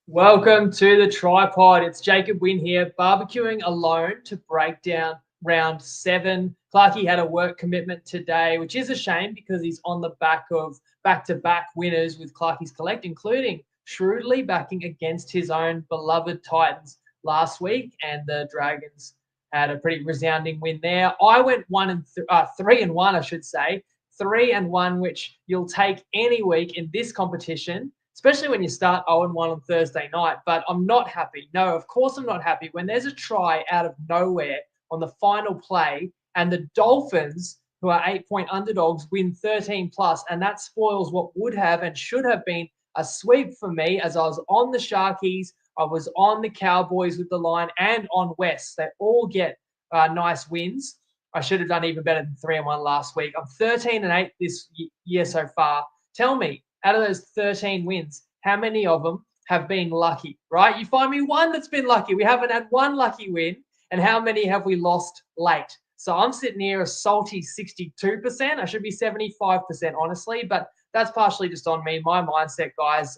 Welcome to the TryPod. It's Jacob Wynn here, barbecuing alone to break down round 7. Clarkey had a work commitment today, which is a shame because he's on the back of back-to-back winners with Clarkey's Collect, including shrewdly backing against his own beloved Titans last week, and the Dragons had a pretty resounding win there. I went 3-1, I should say, 3-1, which you'll take any week in this competition, especially when you start 0-1 on Thursday night. But I'm not happy. No, of course I'm not happy. When there's a try out of nowhere on the final play and the Dolphins, who are 8-point underdogs, win 13 plus, and that spoils what would have and should have been a sweep for me, as I was on the Sharkies, I was on the Cowboys with the line, and on West. They all get nice wins. I should have done even better than 3-1 last week. I'm 13-8 this year so far. Tell me, out of those 13 wins, how many of them have been lucky, right? You find me one that's been lucky. We haven't had one lucky win. And how many have we lost late? So I'm sitting here a salty 62%. I should be 75%, honestly, but that's partially just on me. My mindset, guys,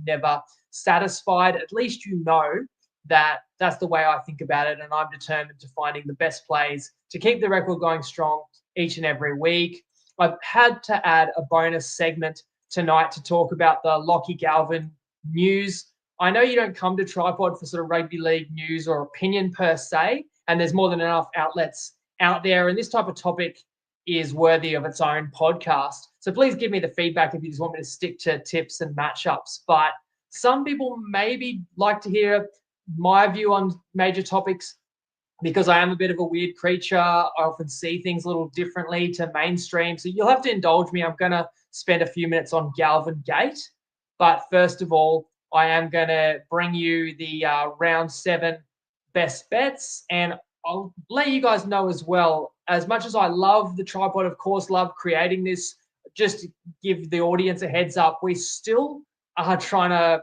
never satisfied. At least you know that that's the way I think about it, and I'm determined to finding the best plays to keep the record going strong each and every week. I've had to add a bonus segment tonight to talk about the Lockie Galvin news. I know you don't come to TryPod for sort of rugby league news or opinion per se, and there's more than enough outlets out there, and this type of topic is worthy of its own podcast. So please give me the feedback if you just want me to stick to tips and matchups. But some people maybe like to hear my view on major topics because I am a bit of a weird creature. I often see things a little differently to mainstream. So you'll have to indulge me. I'm going to spend a few minutes on Galvin Gate. But first of all, I am going to bring you the round 7 best bets. And I'll let you guys know as well, as much as I love the TryPod, of course, love creating this, just to give the audience a heads up, we still are trying to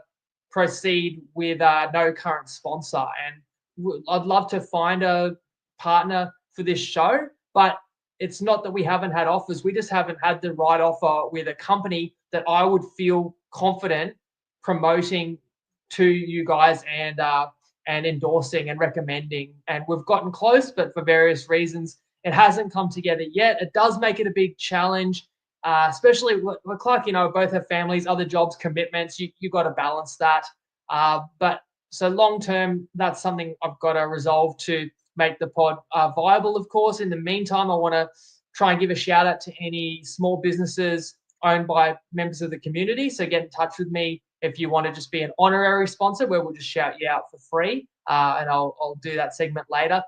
proceed with no current sponsor. And I'd love to find a partner for this show, but it's not that we haven't had offers. We just haven't had the right offer with a company that I would feel confident promoting to you guys and endorsing and recommending. And we've gotten close, but for various reasons, it hasn't come together yet. It does make it a big challenge, especially with Clark, both have families, other jobs, commitments. You got to balance that. But so long term, that's something I've got to resolve to make the pod viable, of course. In the meantime, I want to try and give a shout out to any small businesses owned by members of the community. So get in touch with me if you want to just be an honorary sponsor, where we'll just shout you out for free. And I'll do that segment later.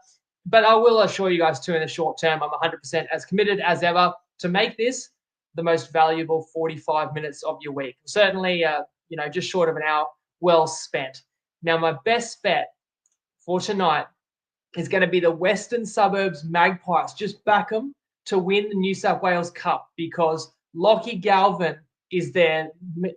But I will assure you guys too, in the short term, I'm 100% as committed as ever to make this the most valuable 45 minutes of your week. Certainly, just short of an hour, well spent. Now, my best bet for tonight is going to be the Western Suburbs Magpies. Just back them to win the New South Wales Cup because Lockie Galvin is their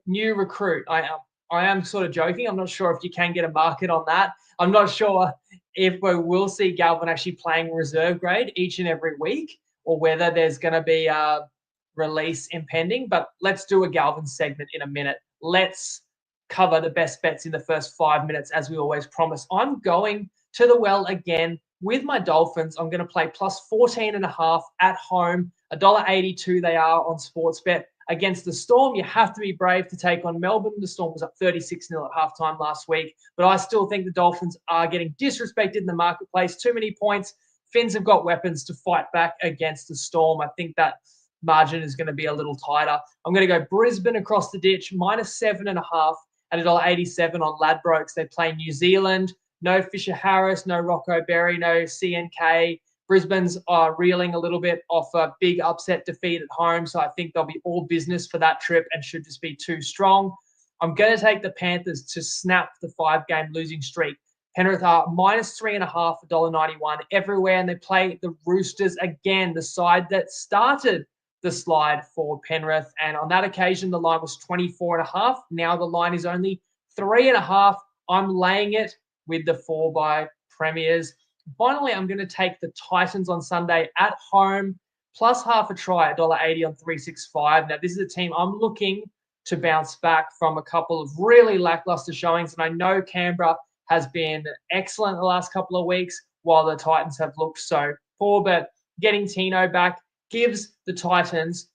new recruit. I am sort of joking. I'm not sure if you can get a market on that. I'm not sure if we will see Galvin actually playing reserve grade each and every week or whether there's going to be a release impending. But let's do a Galvin segment in a minute. Let's cover the best bets in the first 5 minutes, as we always promise. I'm going to the well again with my Dolphins. I'm going to play plus 14.5 at home. $1.82 they are on Sportsbet. Against the Storm, you have to be brave to take on Melbourne. The Storm was up 36-0 at halftime last week, but I still think the Dolphins are getting disrespected in the marketplace. Too many points. Finns have got weapons to fight back against the Storm. I think that margin is going to be a little tighter. I'm going to go Brisbane across the ditch, minus 7.5 at $1.87 on Ladbrokes. They play New Zealand. No Fisher Harris, no Rocco Berry, no CNK. Brisbane's reeling a little bit off a big upset defeat at home, so I think they'll be all business for that trip and should just be too strong. I'm going to take the Panthers to snap the 5-game losing streak. Penrith are minus 3.5, $1.91 everywhere, and they play the Roosters again, the side that started the slide for Penrith. And on that occasion, the line was 24.5. Now the line is only 3.5. I'm laying it with the 4 Premiers. Finally, I'm going to take the Titans on Sunday at home, plus half a try, $1.80 on 365. Now, this is a team I'm looking to bounce back from a couple of really lackluster showings. And I know Canberra has been excellent the last couple of weeks, while the Titans have looked so poor. But getting Tino back gives the Titans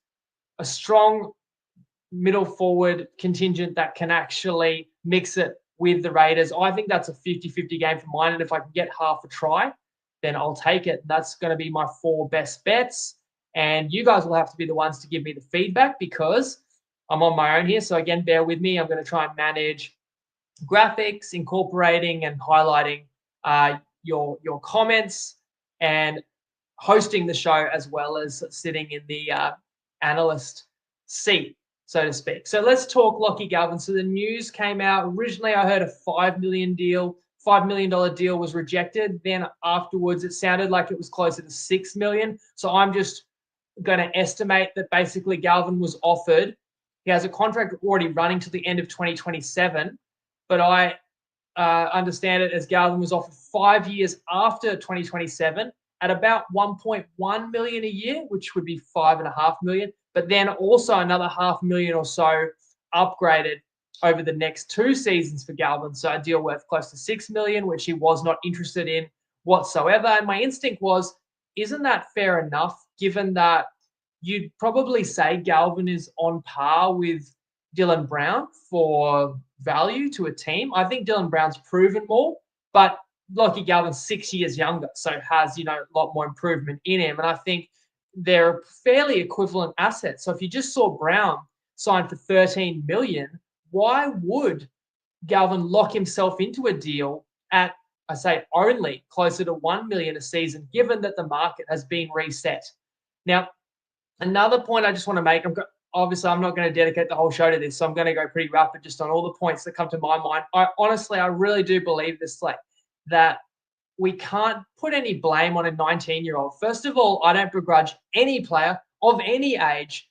a strong middle forward contingent that can actually mix it with the Raiders. I think that's a 50-50 game for mine. And if I can get half a try, then I'll take it. That's going to be my 4 best bets. And you guys will have to be the ones to give me the feedback because I'm on my own here. So again, bear with me. I'm going to try and manage graphics, incorporating and highlighting your comments and hosting the show, as well as sitting in the analyst seat, so to speak. So let's talk Lockie Galvin. So the news came out. Originally, I heard a $5 million deal was rejected. Then afterwards, it sounded like it was closer to $6 million. So I'm just going to estimate that basically Galvin was offered. He has a contract already running to the end of 2027, but I understand it as Galvin was offered 5 years after 2027 at about 1.1 million a year, which would be 5.5 million, but then also another $500,000 or so upgraded over the next 2 seasons for Galvin. So a deal worth close to 6 million, which he was not interested in whatsoever. And my instinct was, isn't that fair enough, given that you'd probably say Galvin is on par with Dylan Brown for value to a team? I think Dylan Brown's proven more, but Lockie Galvin's 6 years younger, so has, a lot more improvement in him. And I think they're fairly equivalent assets. So if you just saw Brown sign for 13 million, why would Galvin lock himself into a deal at, I say, only closer to 1 million a season, given that the market has been reset? Now, another point I just want to make, obviously I'm not going to dedicate the whole show to this, so I'm going to go pretty rapid just on all the points that come to my mind. I really do believe this, that we can't put any blame on a 19-year-old. First of all, I don't begrudge any player of any age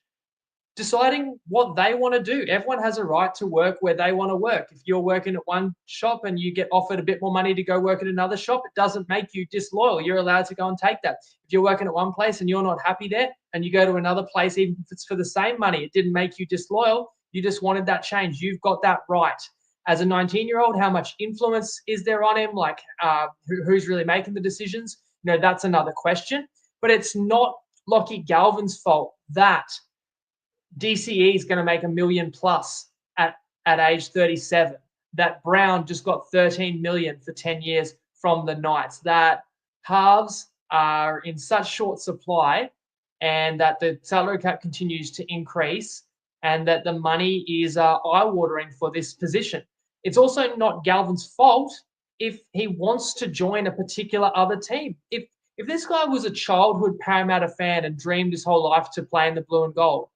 deciding what they want to do. Everyone has a right to work where they want to work. If you're working at one shop and you get offered a bit more money to go work at another shop, it doesn't make you disloyal. You're allowed to go and take that. If you're working at one place and you're not happy there and you go to another place, even if it's for the same money, it didn't make you disloyal. You just wanted that change. You've got that right. As a 19-year-old, how much influence is there on him? Who's really making the decisions? That's another question. But it's not Lockie Galvin's fault that DCE is going to make $1 million plus at age 37. That Brown just got 13 million for 10 years from the Knights. That halves are in such short supply, and that the salary cap continues to increase, and that the money is eye-watering for this position. It's also not Galvin's fault if he wants to join a particular other team. If this guy was a childhood Parramatta fan and dreamed his whole life to play in the blue and gold,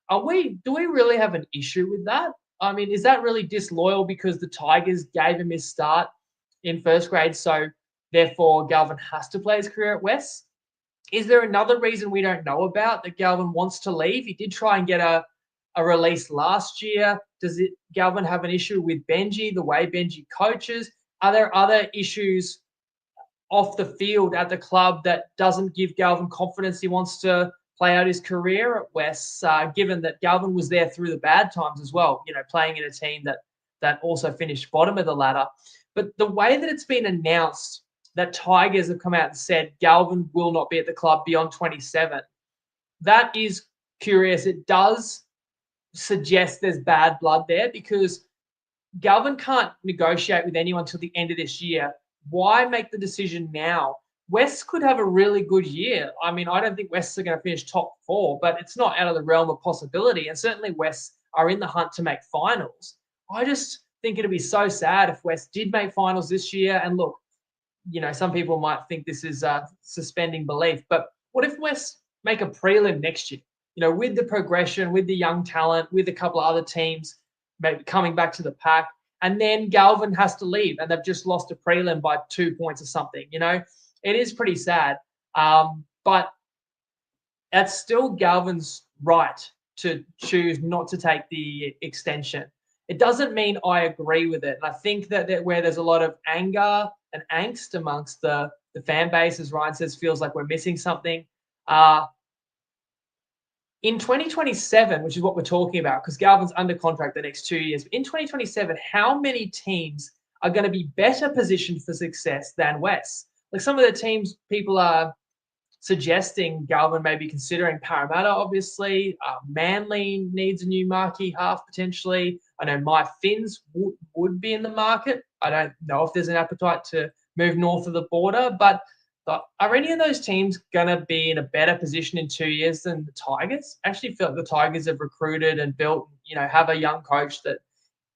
do we really have an issue with that? I mean, is that really disloyal because the Tigers gave him his start in first grade, so therefore Galvin has to play his career at West? Is there another reason we don't know about that Galvin wants to leave? He did try and get a release last year. Does Galvin have an issue with Benji, the way Benji coaches? Are there other issues off the field at the club that doesn't give Galvin confidence he wants to play out his career at West, given that Galvin was there through the bad times as well, playing in a team that also finished bottom of the ladder? But the way that it's been announced that Tigers have come out and said Galvin will not be at the club beyond 27, that is curious. It does suggest there's bad blood there, because Galvin can't negotiate with anyone till the end of this year. Why make the decision now? West could have a really good year. I mean, I don't think West are going to finish top 4, but it's not out of the realm of possibility. And certainly West are in the hunt to make finals. I just think it'd be so sad if West did make finals this year. And look, some people might think this is suspending belief, but what if West make a prelim next year? With the progression, with the young talent, with a couple of other teams maybe coming back to the pack, and then Galvin has to leave and they've just lost a prelim by 2 points or something. It is pretty sad, but that's still Galvin's right to choose not to take the extension. It doesn't mean I agree with it. And I think that where there's a lot of anger and angst amongst the fan base, as Ryan says, feels like we're missing something. In 2027, which is what we're talking about, because Galvin's under contract the next 2 years, in 2027, how many teams are going to be better positioned for success than West? Like some of the teams people are suggesting Galvin may be considering Parramatta, obviously. Manly needs a new marquee half potentially. I know my Finns would be in the market. I don't know if there's an appetite to move north of the border, but are any of those teams going to be in a better position in 2 years than the Tigers? I actually feel like the Tigers have recruited and built, have a young coach that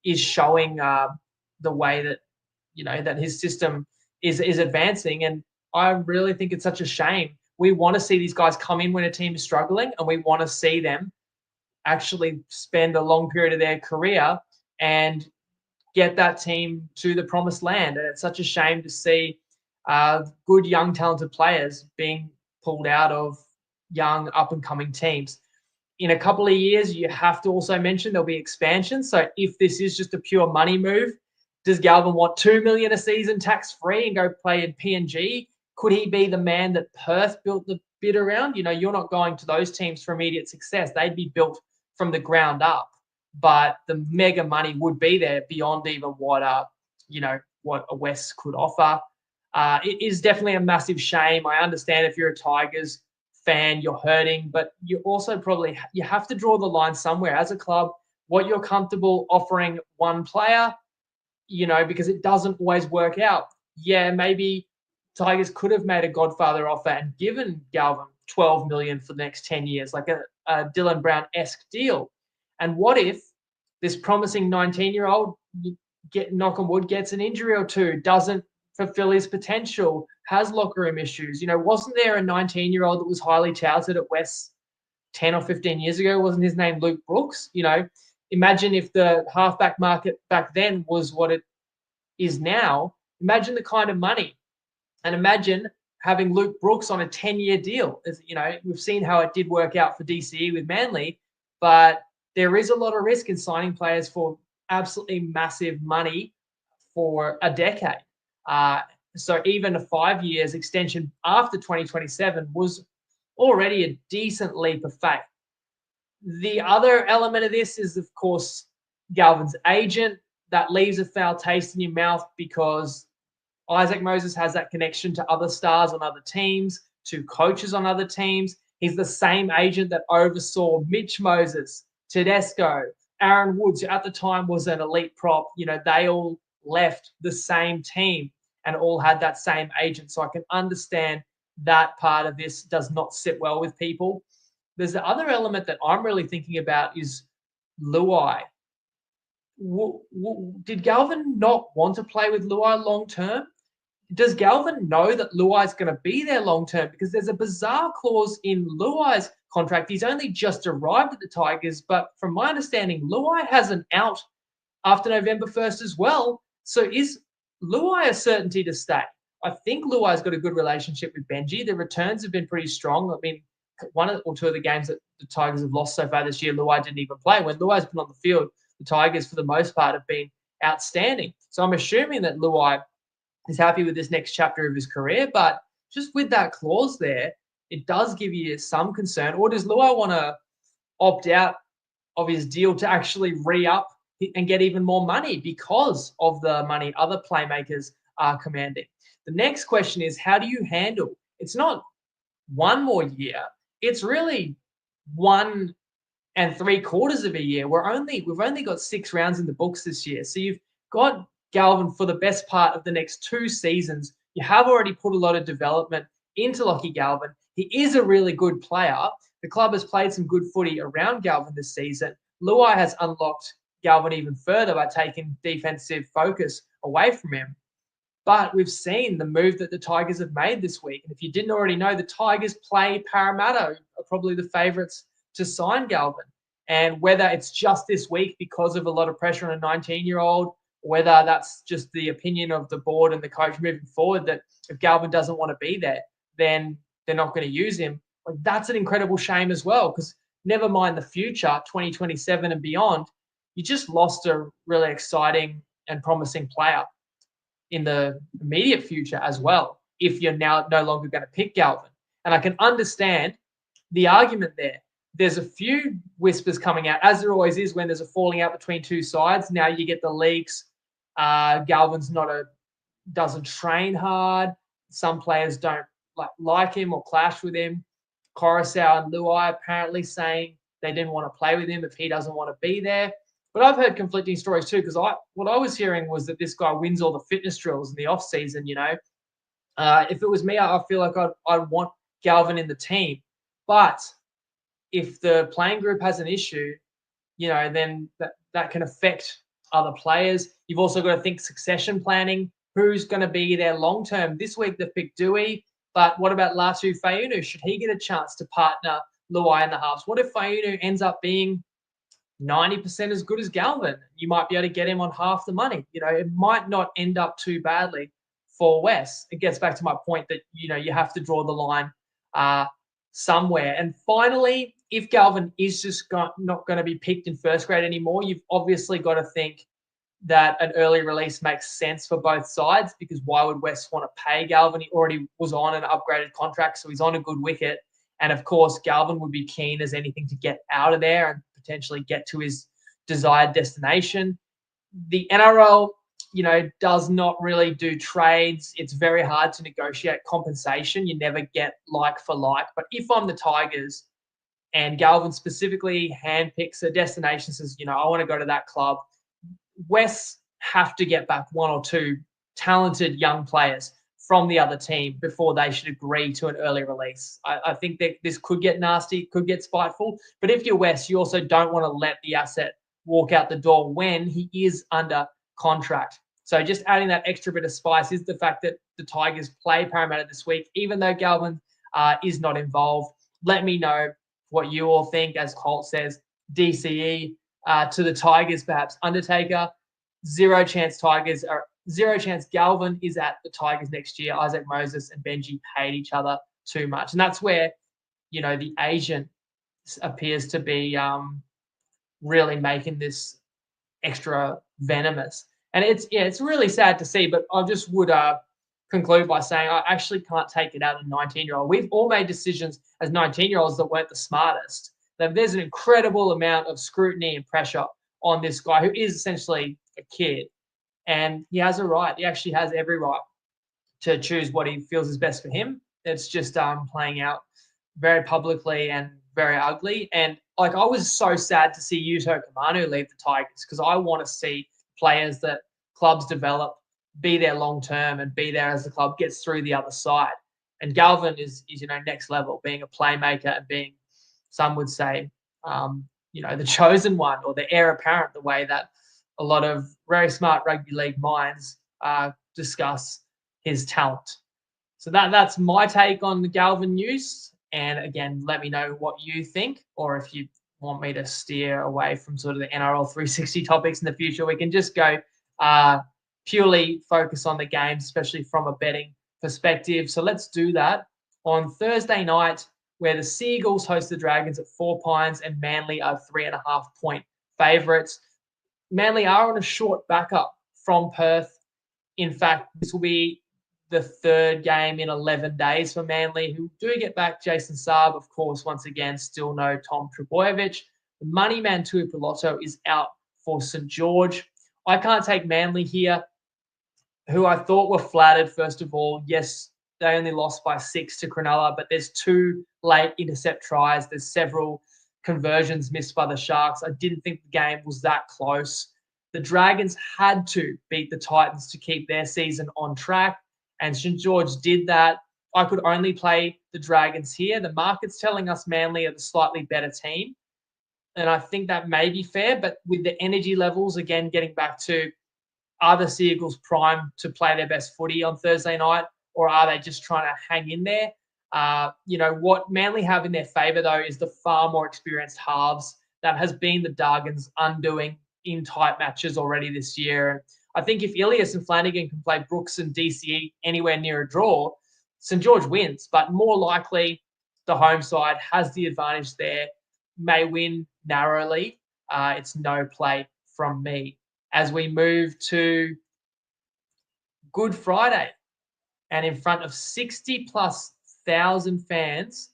is showing the way that, that his system is advancing. And I really think it's such a shame. We want to see these guys come in when a team is struggling, and we want to see them actually spend a long period of their career and get that team to the promised land. And it's such a shame to see good, young, talented players being pulled out of young, up-and-coming teams. In a couple of years, you have to also mention there'll be expansion. So if this is just a pure money move, does Galvin want $2 million a season tax-free and go play in PNG? Could he be the man that Perth built the bid around? You're not going to those teams for immediate success. They'd be built from the ground up. But the mega money would be there beyond even what a West could offer. It is definitely a massive shame. I understand if you're a Tigers fan, you're hurting, but you also you have to draw the line somewhere as a club, what you're comfortable offering one player, because it doesn't always work out. Yeah, maybe Tigers could have made a Godfather offer and given Galvin $12 million for the next 10 years, like a Dylan Brown-esque deal. And what if this promising 19-year-old, knock on wood, gets an injury or two, doesn't fulfill his potential, has locker room issues? Wasn't there a 19-year-old that was highly touted at West 10 or 15 years ago? Wasn't his name Luke Brooks? Imagine if the halfback market back then was what it is now. Imagine the kind of money. And imagine having Luke Brooks on a 10-year deal. We've seen how it did work out for DCE with Manly, but there is a lot of risk in signing players for absolutely massive money for a decade. So even a 5 years extension after 2027 was already a decent leap of faith. The other element of this is, of course, Galvin's agent. That leaves a foul taste in your mouth because Isaac Moses has that connection to other stars on other teams, to coaches on other teams. He's the same agent that oversaw Mitch Moses, Tedesco, Aaron Woods, who at the time was an elite prop. They all left the same team and all had that same agent. So I can understand that part of this does not sit well with people. There's the other element that I'm really thinking about is Luai. Did Galvin not want to play with Luai long term? Does Galvin know that Luai's going to be there long term? Because there's a bizarre clause in Luai's contract. He's only just arrived at the Tigers, but from my understanding, Luai has an out after November 1st as well. So is Luai a certainty to stay? I think Luai's got a good relationship with Benji. The returns have been pretty strong. I mean, one or two of the games that the Tigers have lost so far this year, Luai didn't even play. When Luai's been on the field, the Tigers, for the most part, have been outstanding. So I'm assuming that Luai is happy with this next chapter of his career. But just with that clause there, it does give you some concern. Or does Luai want to opt out of his deal to actually re-up and get even more money because of the money other playmakers are commanding? The next question is, how do you handle? It's not one more year. It's really 1 3/4 of a year. We've only got 6 rounds in the books this year. So you've got Galvin for the best part of the next 2 seasons. You have already put a lot of development into Lachie Galvin. He is a really good player. The club has played some good footy around Galvin this season. Luai has unlocked Galvin even further by taking defensive focus away from him. But we've seen the move that the Tigers have made this week. And if you didn't already know, the Tigers play Parramatta, are probably the favourites to sign Galvin. And whether it's just this week because of a lot of pressure on a 19-year-old, whether that's just the opinion of the board and the coach moving forward that if Galvin doesn't want to be there, then they're not going to use him. Like, that's an incredible shame as well, because never mind the future, 2027 and beyond, you just lost a really exciting and promising player in the immediate future as well, if you're now no longer going to pick Galvin. And I can understand the argument there. there's a few whispers coming out, as there always is when there's a falling out between two sides. Now you get the leaks. Galvin's doesn't train hard. Some players don't like him or clash with him. Coruscant and Luai apparently saying they didn't want to play with him if he doesn't want to be there. But I've heard conflicting stories too, because what I was hearing was that this guy wins all the fitness drills in the off season. If it was me, I feel like I'd want Galvin in the team. But if the playing group has an issue, then that can affect other players. You've also got to think succession planning. Who's going to be there long term? This week they picked Dewey, but what about Latu Fayunu? Should he get a chance to partner Luai in the halves? What if Fayunu ends up being 90% as good as Galvin? You might be able to get him on half the money. It might not end up too badly for Wes. It gets back to my point that, you have to draw the line somewhere. And finally, if Galvin is just not going to be picked in first grade anymore, you've obviously got to think that an early release makes sense for both sides, because why would West want to pay Galvin? He already was on an upgraded contract, so he's on a good wicket. And of course, Galvin would be keen as anything to get out of there and potentially get to his desired destination. The NRL, does not really do trades. It's very hard to negotiate compensation. You never get like for like. But if I'm the Tigers and Galvin specifically handpicks a destination, says, I want to go to that club, West have to get back one or two talented young players from the other team before they should agree to an early release. I think that this could get nasty, could get spiteful. But if you're West, you also don't want to let the asset walk out the door when he is under contract. So just adding that extra bit of spice is the fact that the Tigers play Parramatta this week, even though Galvin is not involved. Let me know what you all think. As Colt says, DCE to the Tigers, perhaps Undertaker. Zero chance Galvin is at the Tigers next year. Isaac Moses and Benji paid each other too much. And that's where, the agent appears to be really making this extra venomous. And it's really sad to see, but I just would conclude by saying I actually can't take it out of a 19-year-old. We've all made decisions as 19-year-olds that weren't the smartest. There's an incredible amount of scrutiny and pressure on this guy who is essentially a kid. And he has a right. He actually has every right to choose what he feels is best for him. It's just playing out very publicly and very ugly. And I was so sad to see Yuto Kamanu leave the Tigers, because I want to see players that clubs develop be there long term and be there as the club gets through the other side. And Galvin is next level, being a playmaker and being, some would say, the chosen one or the heir apparent, the way that a lot of very smart rugby league minds discuss his talent. So that's my take on the Galvin news. And again, let me know what you think, or if you want me to steer away from sort of the NRL 360 topics in the future, we can just go purely focus on the games, especially from a betting perspective. So let's do that. On Thursday night, where the Seagulls host the Dragons at 4 Pines and Manly are 3.5 point favourites. Manly are on a short backup from Perth. In fact, this will be the third game in 11 days for Manly, who do get back Jason Saab, of course, once again, still no Tom Trbojevic. The money man Tuipulotu is out for St. George. I can't take Manly here, who I thought were flattered, first of all. Yes, they only lost by 6 to Cronulla, but there's 2 late intercept tries. There's several conversions missed by the Sharks. I didn't think the game was that close. The Dragons had to beat the Titans to keep their season on track, and St. George did that. I could only play the Dragons here. The market's telling us Manly are the slightly better team, and I think that may be fair, but with the energy levels, again, getting back to, are the Seagulls primed to play their best footy on Thursday night, or are they just trying to hang in there? What Manly have in their favour, though, is the far more experienced halves. That has been the Dargans' undoing in tight matches already this year. I think if Ilias and Flanagan can play Brooks and DCE anywhere near a draw, St. George wins. But more likely, the home side has the advantage there, may win narrowly. It's no play from me. As we move to Good Friday, and in front of 60,000+ fans,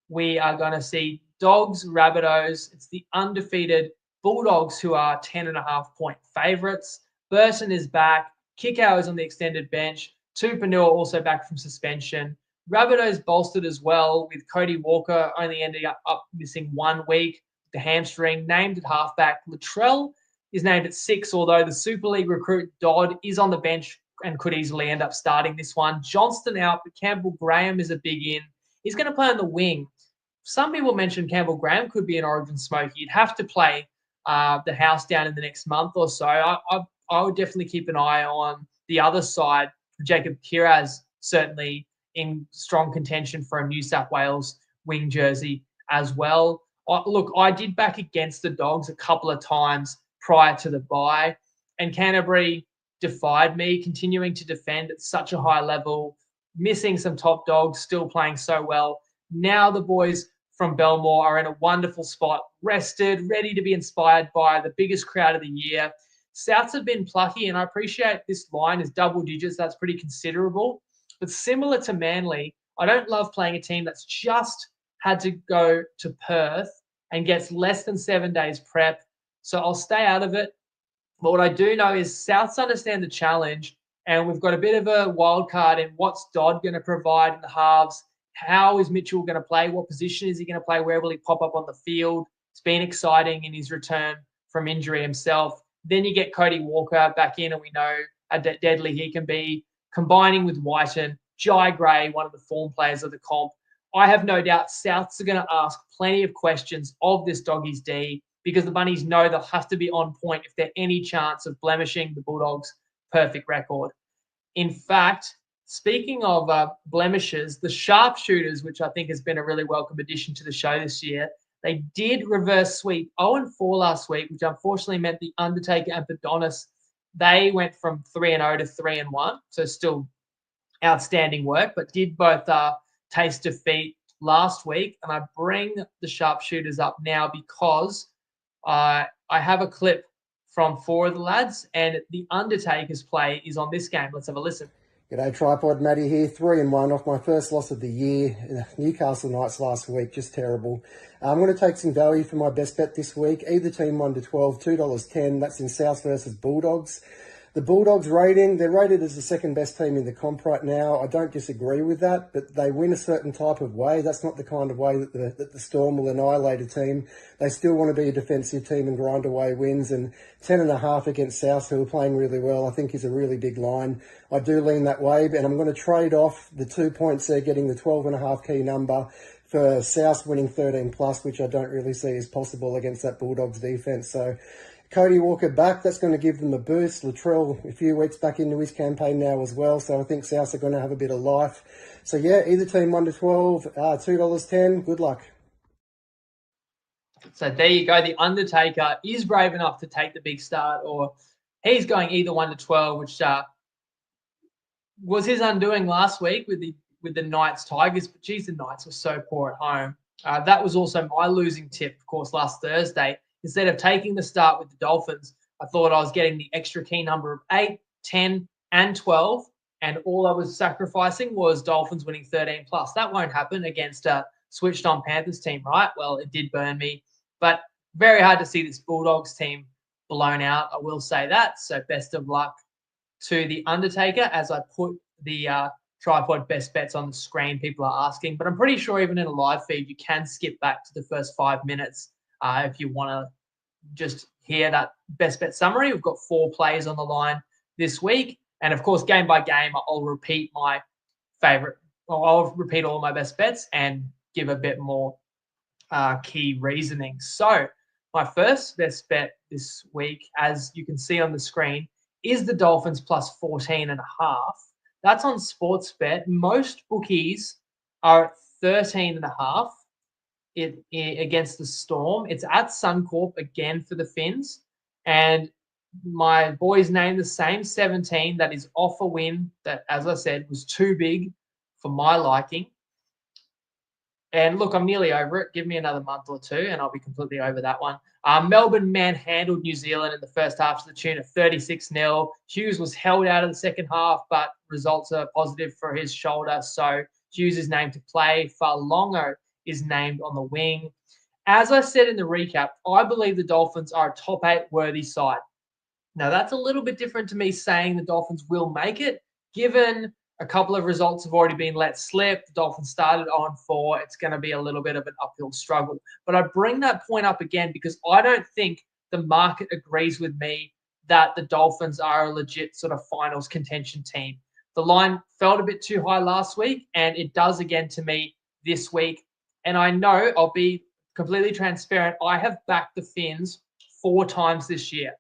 we are going to see Dogs, Rabbitohs. It's the undefeated Bulldogs who are 10.5-point favourites. Burton is back. Kickow is on the extended bench. Tupanua also back from suspension. Rabbitohs bolstered as well with Cody Walker only ending up missing 1 week. The hamstring, named at halfback. Latrell is named at 6, although the Super League recruit Dodd is on the bench and could easily end up starting this one. Johnston out, but Campbell Graham is a big in. He's going to play on the wing. Some people mentioned Campbell Graham could be an Origin smoke. He'd have to play the house down in the next month or so. I would definitely keep an eye on the other side. Jacob Kiraz certainly in strong contention for a New South Wales wing jersey as well. Look, I did back against the Dogs a couple of times prior to the bye, and Canterbury defied me, continuing to defend at such a high level, missing some top dogs, still playing so well. Now the boys from Belmore are in a wonderful spot, rested, ready to be inspired by the biggest crowd of the year. Souths have been plucky, and I appreciate this line is double digits. That's pretty considerable. But similar to Manly, I don't love playing a team that's just had to go to Perth and gets less than 7 days prep. So I'll stay out of it. But what I do know is Souths understand the challenge, and we've got a bit of a wild card in what's Dodd going to provide in the halves. How is Mitchell going to play? What position is he going to play? Where will he pop up on the field? It's been exciting in his return from injury himself. Then you get Cody Walker back in, and we know how deadly he can be. Combining with Whiten, Jai Gray, one of the form players of the comp. I have no doubt Souths are going to ask plenty of questions of this Doggies D, because the Bunnies know they'll have to be on point if there's any chance of blemishing the Bulldogs' perfect record. In fact, speaking of blemishes, the sharpshooters, which I think has been a really welcome addition to the show this year, they did reverse sweep 0-4 last week, which unfortunately meant the Undertaker and Padonis, they went from 3-0 to 3-1. So still outstanding work, but did both taste defeat last week. And I bring the sharpshooters up now because I have a clip from 4 of the lads, and the Undertaker's play is on this game. Let's have a listen. G'day, TryPod Matty here, 3-1 off my first loss of the year. Newcastle Knights last week, just terrible. I'm going to take some value for my best bet this week. Either team 1 to 12, $2.10. That's in South versus Bulldogs. The Bulldogs rating, they're rated as the second best team in the comp right now. I don't disagree with that, but they win a certain type of way. That's not the kind of way that the Storm will annihilate a team. They still want to be a defensive team and grind away wins, and 10.5 against South, who are playing really well, I think is a really big line. I do lean that way, and I'm going to trade off the 2 points there, getting the 12.5 key number for South winning 13+, which I don't really see as possible against that Bulldogs defense. So Cody Walker back, that's going to give them a boost. Latrell a few weeks back into his campaign now as well, so I think South are going to have a bit of life. So yeah, either team 1 to 12, $2.10. Good luck. So there you go. The Undertaker is brave enough to take the big start, or he's going either 1 to 12, which was his undoing last week with the Knights Tigers. But geez, the Knights were so poor at home. That was also my losing tip, of course, last Thursday. Instead of taking the start with the Dolphins, I thought I was getting the extra key number of 8, 10, and 12, and all I was sacrificing was Dolphins winning 13+. That won't happen against a switched-on Panthers team, right? Well, it did burn me, but very hard to see this Bulldogs team blown out, I will say that. So best of luck to the Undertaker as I put the TryPod best bets on the screen. People are asking, but I'm pretty sure even in a live feed, you can skip back to the first 5 minutes if you want to just hear that best bet summary. We've got 4 plays on the line this week. And of course, game by game, I'll repeat my favorite, or I'll repeat all my best bets and give a bit more key reasoning. So my first best bet this week, as you can see on the screen, is the Dolphins plus 14.5. That's on Sportsbet. Most bookies are at 13.5. Against the Storm. It's at Suncorp again for the Finns. And my boys named the same 17 that is off a win that, as I said, was too big for my liking. And look, I'm nearly over it. Give me another month or two and I'll be completely over that one. Melbourne manhandled New Zealand in the first half to the tune of 36-0. Hughes was held out of the second half, but results are positive for his shoulder. So Hughes is named to play. Falongo is named on the wing. As I said in the recap, I believe the Dolphins are a top 8 worthy side. Now, that's a little bit different to me saying the Dolphins will make it, given a couple of results have already been let slip. The Dolphins started on 4. It's going to be a little bit of an uphill struggle. But I bring that point up again because I don't think the market agrees with me that the Dolphins are a legit sort of finals contention team. The line felt a bit too high last week, and it does again to me this week. And I know I'll be completely transparent. I have backed the Finns 4 times this year.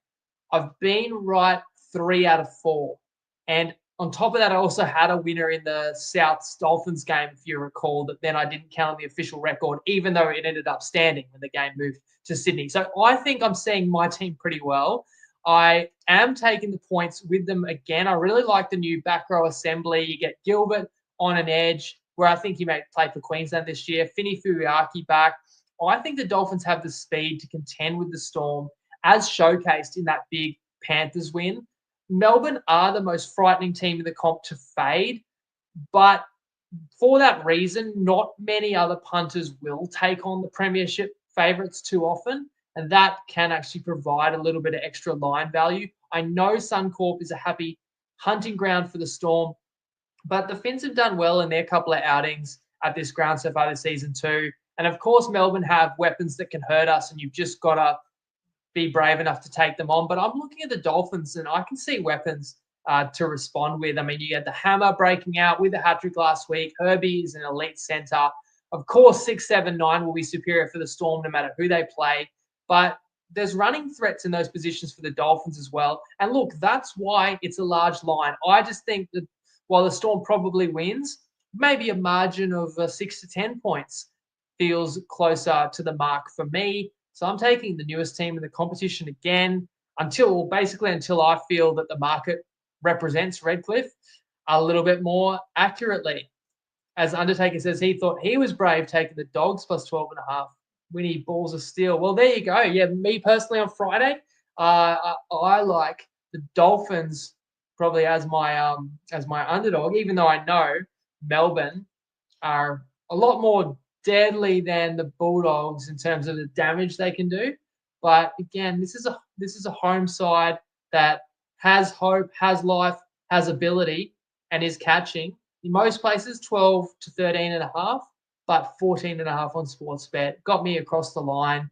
I've been right 3 out of 4. And on top of that, I also had a winner in the Souths Dolphins game, if you recall, that then I didn't count on the official record, even though it ended up standing when the game moved to Sydney. So I think I'm seeing my team pretty well. I am taking the points with them again. I really like the new back row assembly. You get Gilbert on an edge, where I think he may play for Queensland this year. Fini Furiaki back. I think the Dolphins have the speed to contend with the Storm, as showcased in that big Panthers win. Melbourne are the most frightening team in the comp to fade, but for that reason, not many other punters will take on the premiership favourites too often, and that can actually provide a little bit of extra line value. I know Suncorp is a happy hunting ground for the Storm, but the Finns have done well in their couple of outings at this ground so far this season too. And of course, Melbourne have weapons that can hurt us, and you've just got to be brave enough to take them on. But I'm looking at the Dolphins, and I can see weapons to respond with. I mean, you get the hammer breaking out with the hat-trick last week. Herbie is an elite centre. Of course, 6, 7, 9 will be superior for the Storm no matter who they play. But there's running threats in those positions for the Dolphins as well. And look, that's why it's a large line. I just think that while the Storm probably wins, maybe a margin of 6 to 10 points feels closer to the mark for me. So I'm taking the newest team in the competition again until I feel that the market represents Redcliffe a little bit more accurately. As Undertaker says, he thought he was brave taking the Dogs plus 12.5. Winnie balls of steel. Well, there you go. Yeah, me personally on Friday, I like the Dolphins probably as my underdog, even though I know Melbourne are a lot more deadly than the Bulldogs in terms of the damage they can do. But again, this is a home side that has hope, has life, has ability, and is catching. In most places, 12 to 13.5, but 14.5 on Sportsbet. Got me across the line.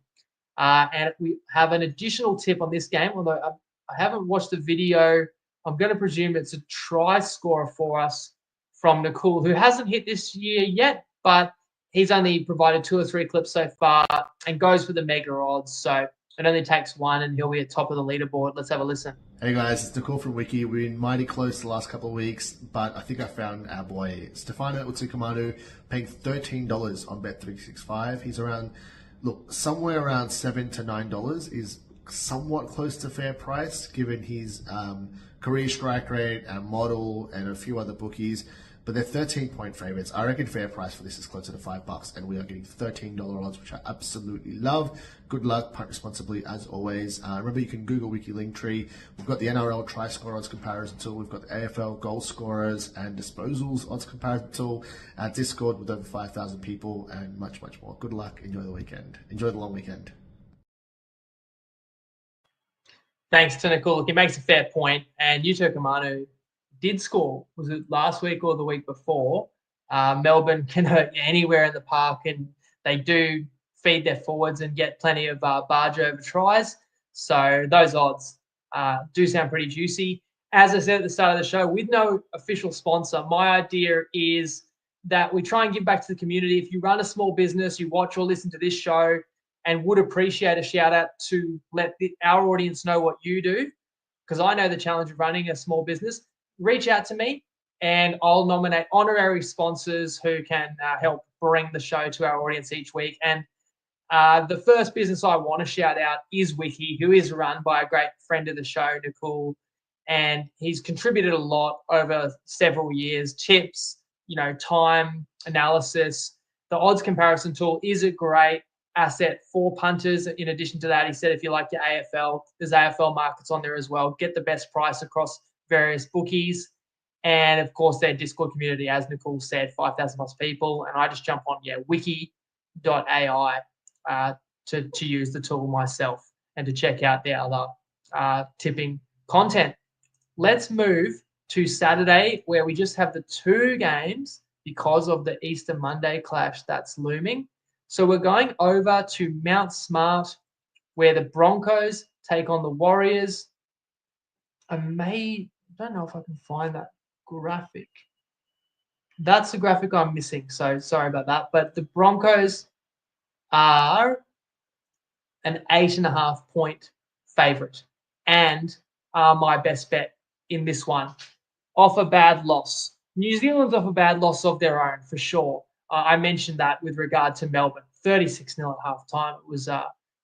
And we have an additional tip on this game, although I haven't watched the video. I'm going to presume it's a try scorer for us from Nicole, who hasn't hit this year yet, but he's only provided 2 or 3 clips so far and goes for the mega odds. So it only takes 1 and he'll be at top of the leaderboard. Let's have a listen. Hey guys, it's Nicole from Wiki. We've been mighty close the last couple of weeks, but I think I found our boy Stefano Utsukamanu paying $13 on Bet365. He's somewhere around $7 to $9 is somewhat close to fair price given his career strike rate and model and a few other bookies. But they're 13-point favorites. I reckon fair price for this is closer to $5, and we are getting $13 odds, which I absolutely love. Good luck, punt responsibly as always. Remember, you can Google Wiki Linktree. We've got the NRL try score odds comparison tool. We've got the AFL goal scorers and disposals odds comparison tool. Discord with over 5,000 people, and much, much more. Good luck. Enjoy the weekend. Enjoy the long weekend. Thanks to Nicole. He makes a fair point, and Yuto Kamanu did score. Was it last week or the week before? Melbourne can hurt you anywhere in the park, and they do feed their forwards and get plenty of barge over tries. So those odds do sound pretty juicy. As I said at the start of the show, with no official sponsor, my idea is that we try and give back to the community. If you run a small business, you watch or listen to this show and would appreciate a shout out to let our audience know what you do, because I know the challenge of running a small business, reach out to me and I'll nominate honorary sponsors who can help bring the show to our audience each week. And the first business I want to shout out is Wiki, who is run by a great friend of the show, Nicole, and he's contributed a lot over several years. Tips, time analysis. The odds comparison tool is a great asset for punters. In addition to that, he said if you like your AFL, there's AFL markets on there as well. Get the best price across various bookies. And of course, their Discord community, as Nicole said, 5,000 plus people. And I just jump on, wiki.ai. to use the tool myself and to check out the other tipping content. Let's move to Saturday, where we just have the 2 games because of the Easter Monday clash that's looming. So we're going over to Mount Smart, where the Broncos take on the Warriors. I don't know if I can find that graphic. That's the graphic I'm missing, so sorry about that. But the Broncos are an 8.5 point favorite and are my best bet in this one. Off a bad loss. New Zealand's off a bad loss of their own, for sure. I mentioned that with regard to Melbourne. 36-0 at halftime.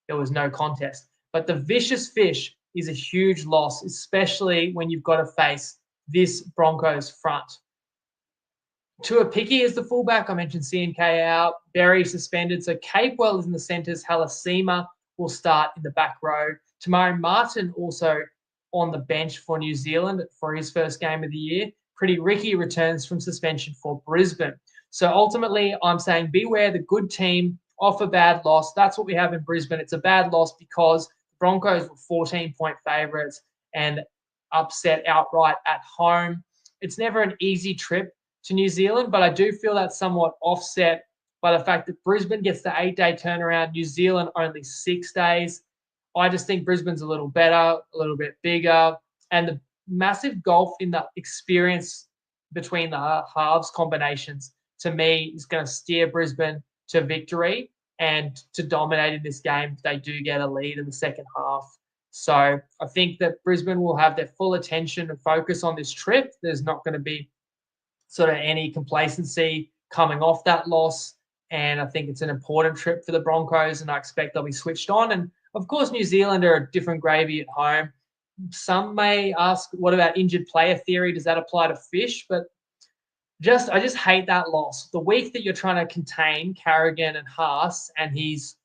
There was no contest. But the vicious fish is a huge loss, especially when you've got to face this Broncos front. Tuapiki is the fullback. I mentioned CNK out. Berry suspended. So Capewell is in the centres. Halasima will start in the back row. Tamari Martin also on the bench for New Zealand for his first game of the year. Pretty Ricky returns from suspension for Brisbane. So ultimately, I'm saying beware the good team off a bad loss. That's what we have in Brisbane. It's a bad loss because the Broncos were 14-point favourites and upset outright at home. It's never an easy trip to New Zealand, but I do feel that's somewhat offset by the fact that Brisbane gets the 8-day turnaround, New Zealand only 6 days. I just think Brisbane's a little better, a little bit bigger, and the massive gulf in the experience between the halves combinations, to me, is going to steer Brisbane to victory and to dominate in this game if they do get a lead in the second half. So I think that Brisbane will have their full attention and focus on this trip. There's not going to be sort of any complacency coming off that loss. And I think it's an important trip for the Broncos, and I expect they'll be switched on. And of course, New Zealand are a different gravy at home. Some may ask, what about injured player theory? Does that apply to Fish? But I just hate that loss. The week that you're trying to contain Carrigan and Haas, and he's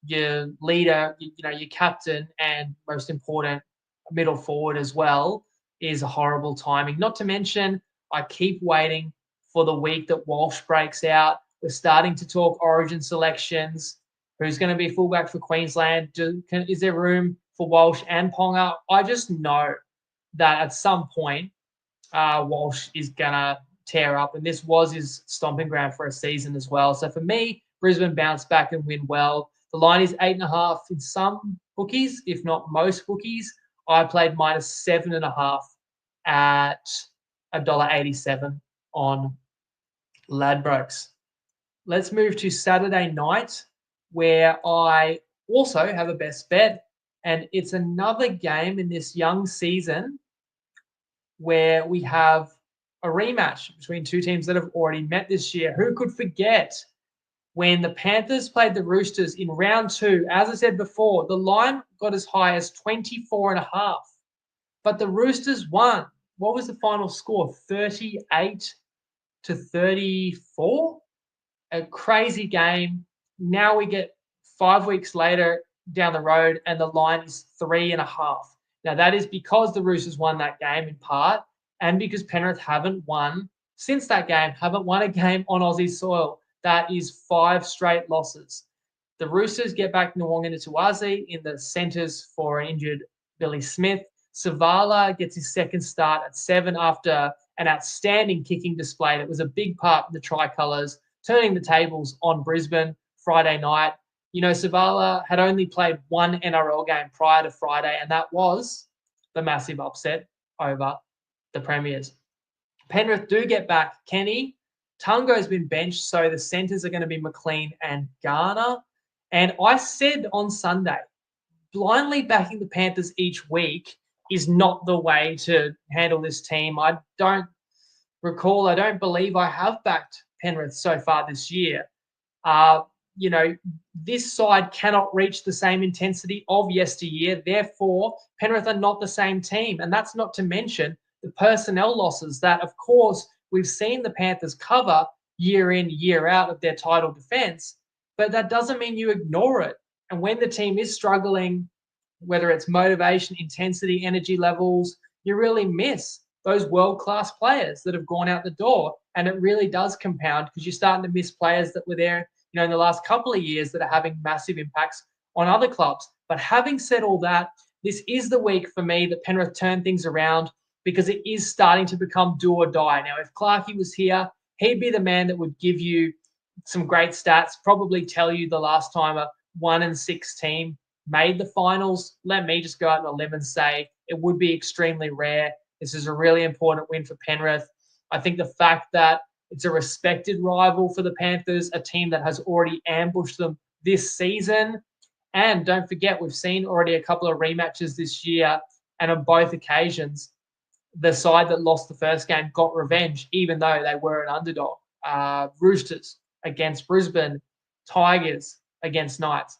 your leader, your captain, and most important, middle forward as well, is a horrible timing. Not to mention, I keep waiting for the week that Walsh breaks out. We're starting to talk origin selections. Who's going to be fullback for Queensland? Is there room for Walsh and Ponga? I just know that at some point, Walsh is going to tear up. And this was his stomping ground for a season as well. So for me, Brisbane bounce back and win well. The line is 8.5 in some bookies, if not most bookies. I played minus 7.5 at $1.87 on Ladbrokes. Let's move to Saturday night, where I also have a best bet. And it's another game in this young season where we have a rematch between two teams that have already met this year. Who could forget when the Panthers played the Roosters in round 2? As I said before, the line got as high as 24.5, but the Roosters won. What was the final score? 38-34? A crazy game. Now we get 5 weeks later down the road, and the line is 3.5. Now, that is because the Roosters won that game in part, and because Penrith haven't won since that game, haven't won a game on Aussie soil. That is 5 straight losses. The Roosters get back Nwanga Tuasi in the centres for an injured Billy Smith. Savala gets his second start at 7 after an outstanding kicking display that was a big part of the Tricolours, turning the tables on Brisbane Friday night. Savala had only played 1 NRL game prior to Friday, and that was the massive upset over the Premiers. Penrith do get back Kenny. Tungo's been benched, so the centres are going to be McLean and Garner. And I said on Sunday, blindly backing the Panthers each week is not the way to handle this team. I don't believe I have backed Penrith so far this year. This side cannot reach the same intensity of yesteryear. Therefore, Penrith are not the same team. And that's not to mention the personnel losses that, of course, we've seen the Panthers cover year in, year out of their title defense. But that doesn't mean you ignore it. And when the team is struggling, whether it's motivation, intensity, energy levels, you really miss those world-class players that have gone out the door. And it really does compound because you're starting to miss players that were there in the last couple of years that are having massive impacts on other clubs. But having said all that, this is the week for me that Penrith turn things around because it is starting to become do or die. Now, if Clarkey was here, he'd be the man that would give you some great stats, probably tell you the last time a 1-6 team made the finals. Let me just go out on a limb and say it would be extremely rare. This is a really important win for Penrith. I think the fact that it's a respected rival for the Panthers, a team that has already ambushed them this season. And don't forget, we've seen already a couple of rematches this year, and on both occasions, the side that lost the first game got revenge, even though they were an underdog. Roosters against Brisbane, Tigers against Knights.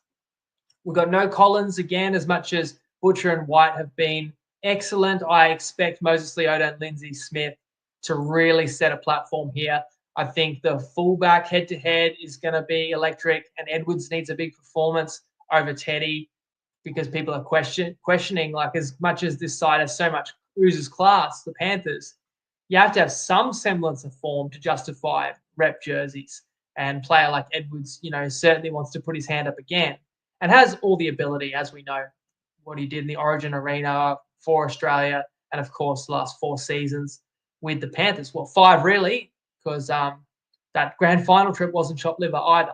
We've got no Collins again, as much as Butcher and White have been excellent. I expect Moses Leota and Lindsay Smith to really set a platform here. I think the fullback head-to-head is going to be electric, and Edwards needs a big performance over Teddy because people are questioning, like, as much as this side has so much oozes class, the Panthers, you have to have some semblance of form to justify rep jerseys. And a player like Edwards, certainly wants to put his hand up again and has all the ability, as we know, what he did in the Origin Arena for Australia and, of course, the last 4 seasons with the Panthers. Well, 5 really, because that grand final trip wasn't chopped liver either.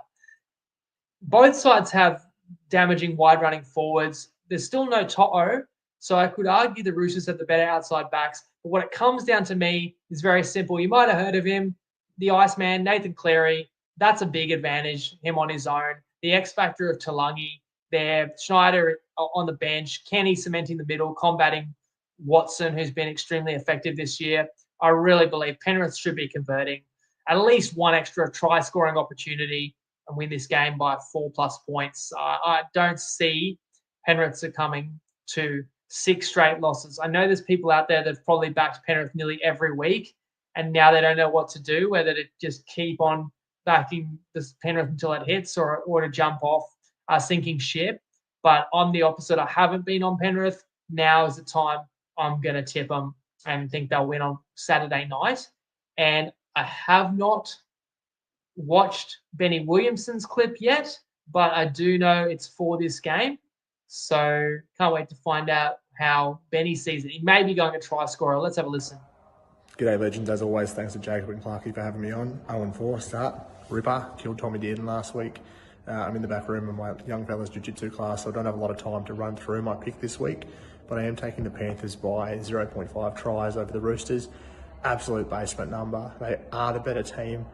Both sides have damaging wide-running forwards. There's still no To'o, so I could argue the Roosters have the better outside backs. But what it comes down to me is very simple. You might have heard of him, the Iceman, Nathan Cleary. That's a big advantage, him on his own. The X factor of Talangi there, Schneider on the bench, Kenny cementing the middle, combating Watson, who's been extremely effective this year. I really believe Penrith should be converting at least one extra try-scoring opportunity and win this game by 4+ points. I don't see Penrith succumbing to 6 straight losses. I know there's people out there that have probably backed Penrith nearly every week, and now they don't know what to do, whether to just keep on backing this Penrith until it hits or to jump off a sinking ship. But I'm the opposite. I haven't been on Penrith. Now is the time I'm going to tip them and think they'll win on Saturday night. And I have not watched Benny Williamson's clip yet, but I do know it's for this game. So can't wait to find out how Benny sees it. He may be going to try scorer. Let's have a listen. G'day legends, as always, thanks to Jacob and Clarkey for having me on. 0-4 start, ripper, killed Tommy Dearden last week. I'm in the back room of my young fella's jiu-jitsu class, so I don't have a lot of time to run through my pick this week, but I am taking the Panthers by 0.5 tries over the Roosters. Absolute basement number. They are the better team.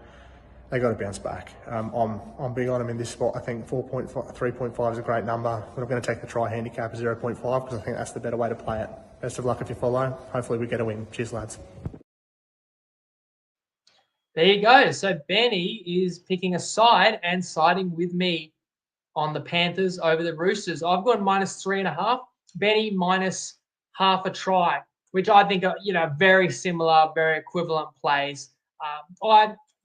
They got to bounce back. I'm big on them in this spot. I think 3.5 is a great number, but I'm going to take the try handicap of 0.5 because I think that's the better way to play it. Best of luck if you follow. Hopefully we get a win. Cheers, lads. There you go. So Benny is picking a side and siding with me on the Panthers over the Roosters. I've gone -3.5. Benny minus half a try, which I think are very similar, very equivalent plays.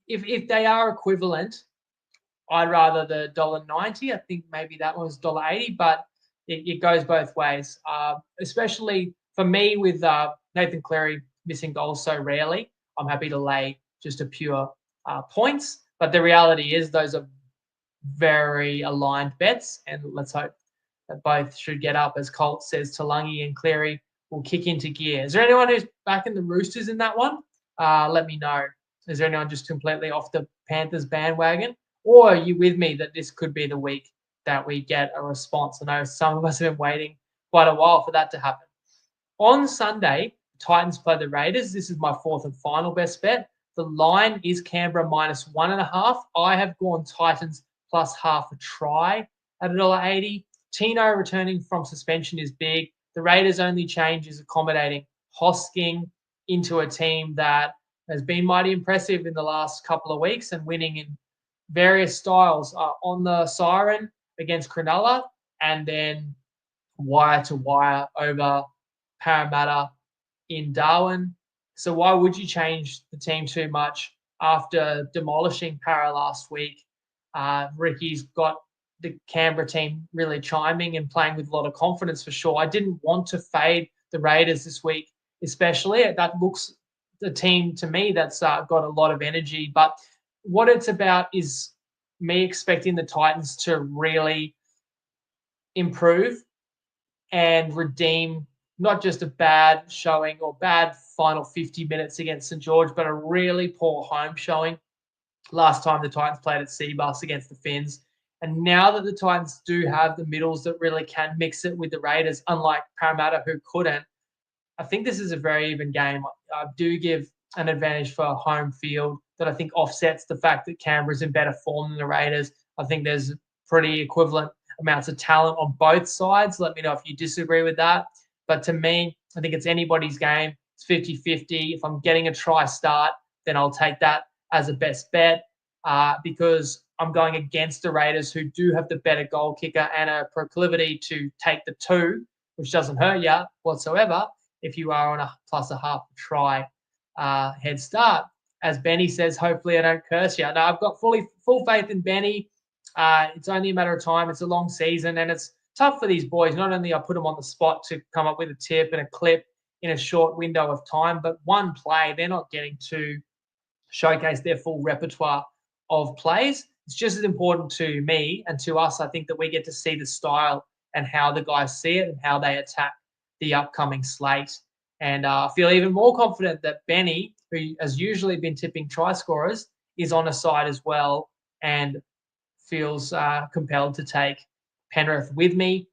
If they are equivalent, I'd rather the $1.90. I think maybe that one's $1.80, but it goes both ways. Especially for me with Nathan Cleary missing goals so rarely, I'm happy to lay just a pure points. But the reality is those are very aligned bets, and let's hope that both should get up. As Colt says, Talangi and Cleary will kick into gear. Is there anyone who's backing the Roosters in that one? Let me know. Is there anyone just completely off the Panthers bandwagon? Or are you with me that this could be the week that we get a response? I know some of us have been waiting quite a while for that to happen. On Sunday, Titans play the Raiders. This is my 4th and final best bet. The line is Canberra -1.5. I have gone Titans plus half a try at $1.80. Tino returning from suspension is big. The Raiders' only change is accommodating Hosking into a team that has been mighty impressive in the last couple of weeks and winning in various styles on the siren against Cronulla and then wire to wire over Parramatta in Darwin. So why would you change the team too much after demolishing Para last week? Ricky's got the Canberra team really chiming and playing with a lot of confidence for sure. I didn't want to fade the Raiders this week, especially. That looks a team to me that's got a lot of energy. But what it's about is me expecting the Titans to really improve and redeem not just a bad showing or bad final 50 minutes against St. George, but a really poor home showing last time the Titans played at Seabus against the Finns. And now that the Titans do have the middles that really can mix it with the Raiders, unlike Parramatta who couldn't, I think this is a very even game. I do give an advantage for home field that I think offsets the fact that Canberra's in better form than the Raiders. I think there's pretty equivalent amounts of talent on both sides. Let me know if you disagree with that. But to me, I think it's anybody's game. It's 50-50. If I'm getting a try start, then I'll take that as a best bet because I'm going against the Raiders, who do have the better goal kicker and a proclivity to take the 2, which doesn't hurt you whatsoever if you are on a plus a half try head start. As Benny says, hopefully I don't curse you. No, I've got full faith in Benny. It's only a matter of time. It's a long season, and it's tough for these boys. Not only I put them on the spot to come up with a tip and a clip in a short window of time, but one play, they're not getting to showcase their full repertoire of plays. It's just as important to me and to us, I think, that we get to see the style and how the guys see it and how they attack the upcoming slate. And I feel even more confident that Benny, who has usually been tipping try scorers, is on a side as well and feels compelled to take Penrith with me.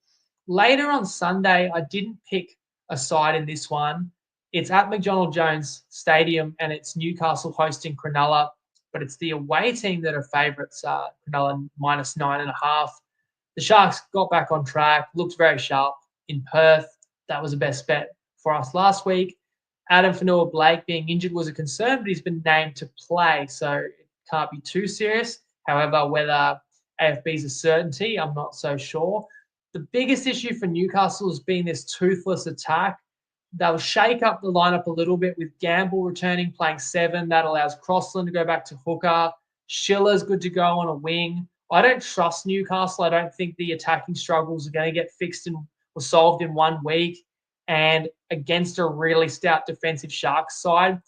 Later on Sunday, I didn't pick a side in this one. It's at McDonald Jones Stadium and it's Newcastle hosting Cronulla, but it's the away team that are favourites, Cronulla minus 9.5. The Sharks got back on track, looked very sharp in Perth. That was the best bet for us last week. Adam Fanua-Blake being injured was a concern, but he's been named to play, so it can't be too serious. However, whether AFB is a certainty, I'm not so sure. The biggest issue for Newcastle has been this toothless attack. They'll shake up the lineup a little bit with Gamble returning, playing 7. That allows Crossland to go back to hooker. Schiller's good to go on a wing. I don't trust Newcastle. I don't think the attacking struggles are going to get fixed or solved in 1 week. And against a really stout defensive Sharks side,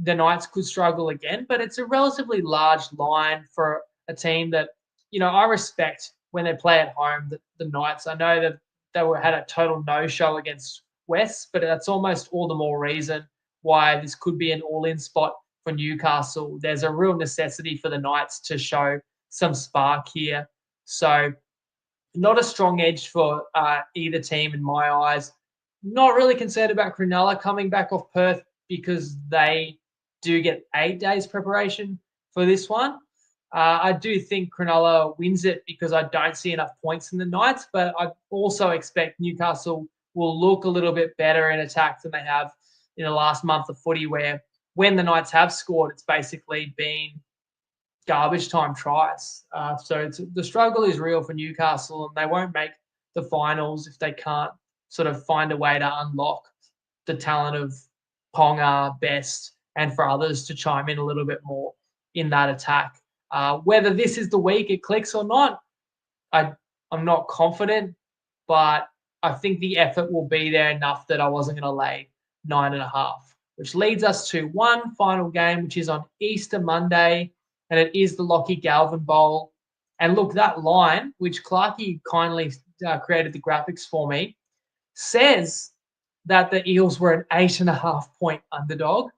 the Knights could struggle again. But it's a relatively large line for a team that, I respect when they play at home, the Knights. I know that they had a total no-show against West, but that's almost all the more reason why this could be an all-in spot for Newcastle. There's a real necessity for the Knights to show some spark here. So not a strong edge for either team in my eyes. Not really concerned about Cronulla coming back off Perth because they do get 8 days preparation for this one. I do think Cronulla wins it because I don't see enough points in the Knights, but I also expect Newcastle will look a little bit better in attack than they have in the last month of footy, where when the Knights have scored, it's basically been garbage time tries. So the struggle is real for Newcastle, and they won't make the finals if they can't sort of find a way to unlock the talent of Ponga, Best, and for others to chime in a little bit more in that attack. Whether this is the week it clicks or not, I'm not confident, but I think the effort will be there enough that I wasn't going to lay 9.5, which leads us to one final game, which is on Easter Monday, and it is the Lockie Galvin Bowl. And look, that line, which Clarkey kindly created the graphics for me, says that the Eels were an 8.5-point underdog,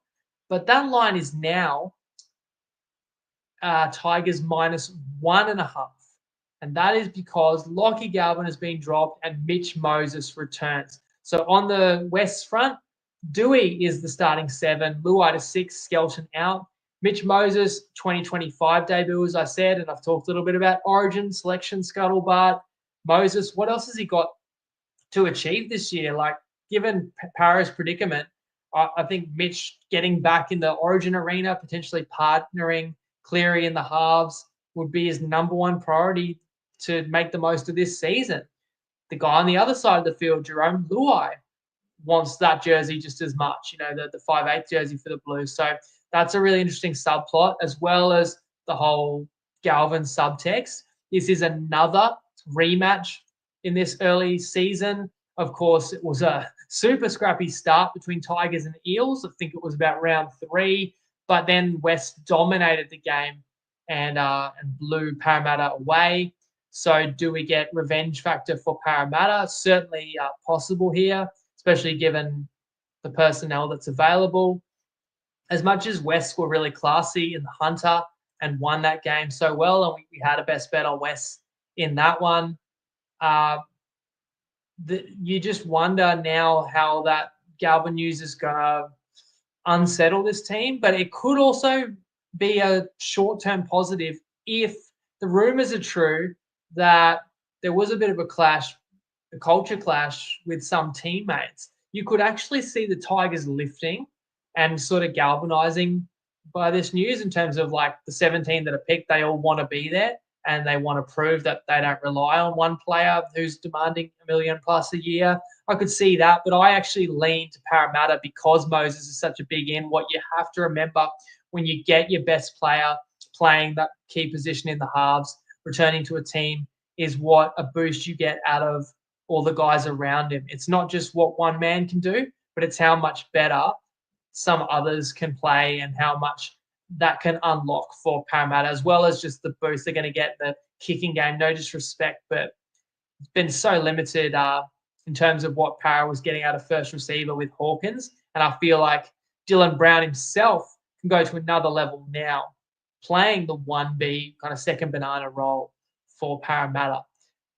but that line is now Tigers minus 1.5. And that is because Lockie Galvin has been dropped and Mitch Moses returns. So on the West front, Dewey is the starting 7, Luai to 6, Skelton out. Mitch Moses, 2025 debut, as I said, and I've talked a little bit about origin, selection, scuttlebutt. Moses, what else has he got to achieve this year? Like, given Para's predicament, I think Mitch getting back in the origin arena, potentially partnering Cleary in the halves, would be his number one priority to make the most of this season. The guy on the other side of the field, Jerome Luai, wants that jersey just as much, the 5/8 jersey for the Blues. So that's a really interesting subplot, as well as the whole Galvin subtext. This is another rematch in this early season. Of course, it was a super scrappy start between Tigers and Eels. I think it was about round 3, but then West dominated the game and blew Parramatta away. So do we get revenge factor for Parramatta? Certainly possible here, especially given the personnel that's available. As much as West were really classy in the Hunter and won that game so well, and we had a best bet on West in that one, you just wonder now how that Galvin news is going to unsettle this team. But it could also be a short-term positive if the rumors are true that there was a bit of a clash, a culture clash with some teammates. You could actually see the Tigers lifting and sort of galvanizing by this news in terms of like the 17 that are picked, they all want to be there and they want to prove that they don't rely on one player who's demanding $1 million plus a year. I could see that, but I actually lean to Parramatta because Moses is such a big in. What you have to remember when you get your best player playing that key position in the halves, returning to a team, is what a boost you get out of all the guys around him. It's not just what one man can do, but it's how much better some others can play and how much that can unlock for Parramatta, as well as just the boost they're going to get in the kicking game. No disrespect, but it's been so limited in terms of what Parra was getting out of first receiver with Hawkins. And I feel like Dylan Brown himself can go to another level now, playing the 1B kind of second banana role for Parramatta.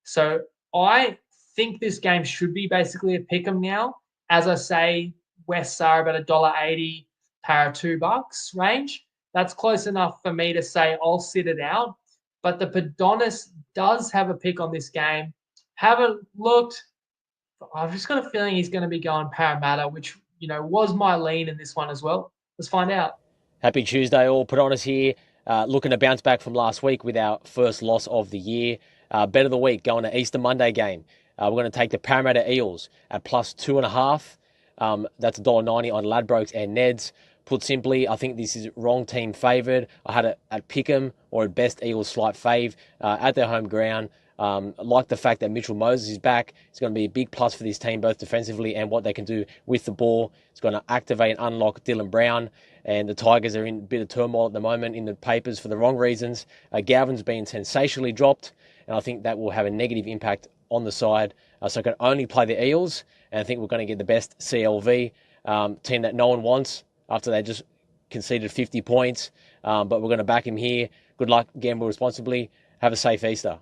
So I think this game should be basically a pick 'em now. As I say, West are about $1.80, Parra $2 range. That's close enough for me to say I'll sit it out. But the Padonis does have a pick on this game. Haven't looked. I've just got a feeling he's going to be going Parramatta, which, was my lean in this one as well. Let's find out. Happy Tuesday, all. Padonis here. Looking to bounce back from last week with our first loss of the year. Bet of the week, going to Easter Monday game. We're going to take the Parramatta Eels at plus 2.5. That's $1.90 on Ladbrokes and Neds. Put simply, I think this is wrong team favoured. I had it at Pick'em or at best Eagles slight fave at their home ground. I like the fact that Mitchell Moses is back. It's going to be a big plus for this team, both defensively and what they can do with the ball. It's going to activate and unlock Dylan Brown. And the Tigers are in a bit of turmoil at the moment in the papers for the wrong reasons. Galvin's been sensationally dropped, and I think that will have a negative impact on the side. So I can only play the Eels, and I think we're going to get the best CLV team that no one wants after they just conceded 50 points. But we're going to back him here. Good luck, gamble responsibly. Have a safe Easter.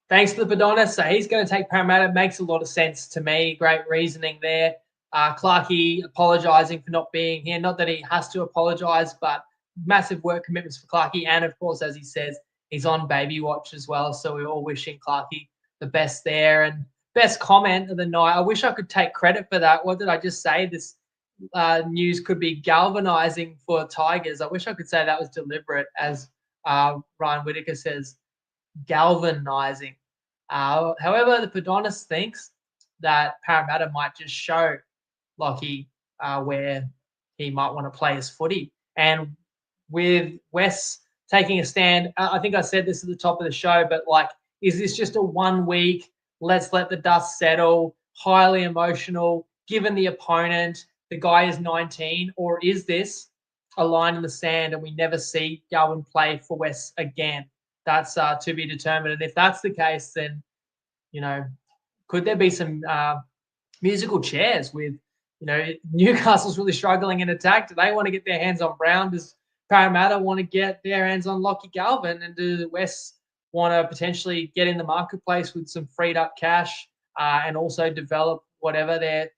Thanks to the Padonis. So he's going to take Parramatta. Makes a lot of sense to me. Great reasoning there. Clarkey apologising for not being here. Not that he has to apologise, but massive work commitments for Clarkey. And, of course, as he says, he's on baby watch as well. So we're all wishing Clarkey the best there. And best comment of the night. I wish I could take credit for that. What did I just say? This news could be galvanising for Tigers. I wish I could say that was deliberate, as Ryan Whittaker says, galvanising. However, the Padonis thinks that Parramatta might just show Lockie where he might want to play his footy. And with Wes taking a stand, I think I said this at the top of the show, but is this just a 1 week, let's let the dust settle, highly emotional, given the opponent, the guy is 19, or is this a line in the sand and we never see Galvin play for West again? That's to be determined. And if that's the case, then, could there be some musical chairs with, Newcastle's really struggling in attack. Do they want to get their hands on Brown? Does Parramatta want to get their hands on Lockie Galvin? And do the West want to potentially get in the marketplace with some freed up cash and also develop whatever their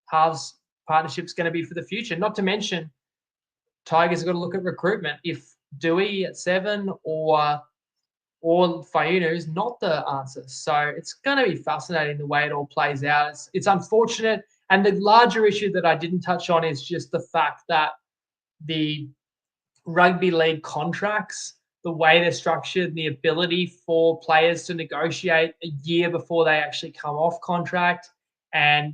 halves partnership's going to be for the future? Not to mention, Tigers have got to look at recruitment. If Dewey at 7 or Fayunu is not the answer. So it's going to be fascinating the way it all plays out. It's unfortunate. And the larger issue that I didn't touch on is just the fact that the rugby league contracts, the way they're structured, the ability for players to negotiate a year before they actually come off contract, and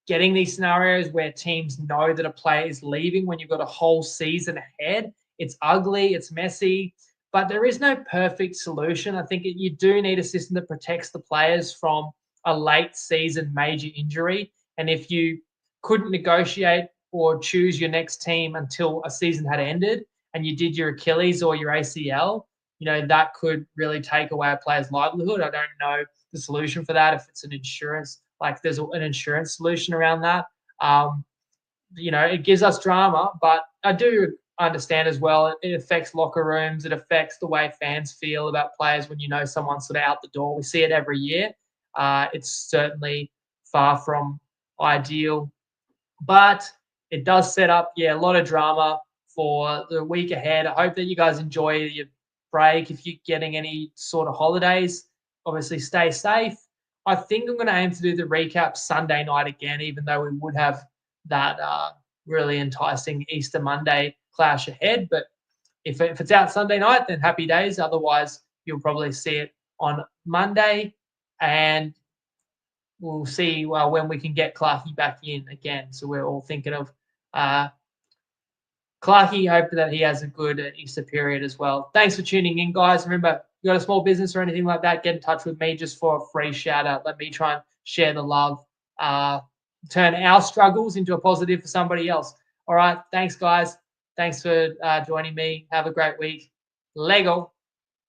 getting these scenarios where teams know that a player is leaving when you've got a whole season ahead. It's ugly, it's messy, but there is no perfect solution. I think you do need a system that protects the players from a late season major injury. And if you couldn't negotiate or choose your next team until a season had ended and you did your Achilles or your ACL, that could really take away a player's livelihood. I don't know the solution for that. If it's an insurance, like there's an insurance solution around that. It gives us drama, but I do understand as well it affects locker rooms. It affects the way fans feel about players when someone's sort of out the door. We see it every year. It's certainly far from ideal, but it does set up, a lot of drama for the week ahead. I hope that you guys enjoy your break. If you're getting any sort of holidays, obviously stay safe. I think I'm going to aim to do the recap Sunday night again, even though we would have that really enticing Easter Monday clash ahead. But if it's out Sunday night, then happy days. Otherwise, you'll probably see it on Monday. And we'll see when we can get Clarkey back in again. So we're all thinking of Clarkey. Hope that he has a good Easter period as well. Thanks for tuning in, guys. Remember, if you got a small business or anything like that, get in touch with me just for a free shout out. Let me try and share the love. Turn our struggles into a positive for somebody else. All right. Thanks, guys. Thanks for joining me. Have a great week. Lego.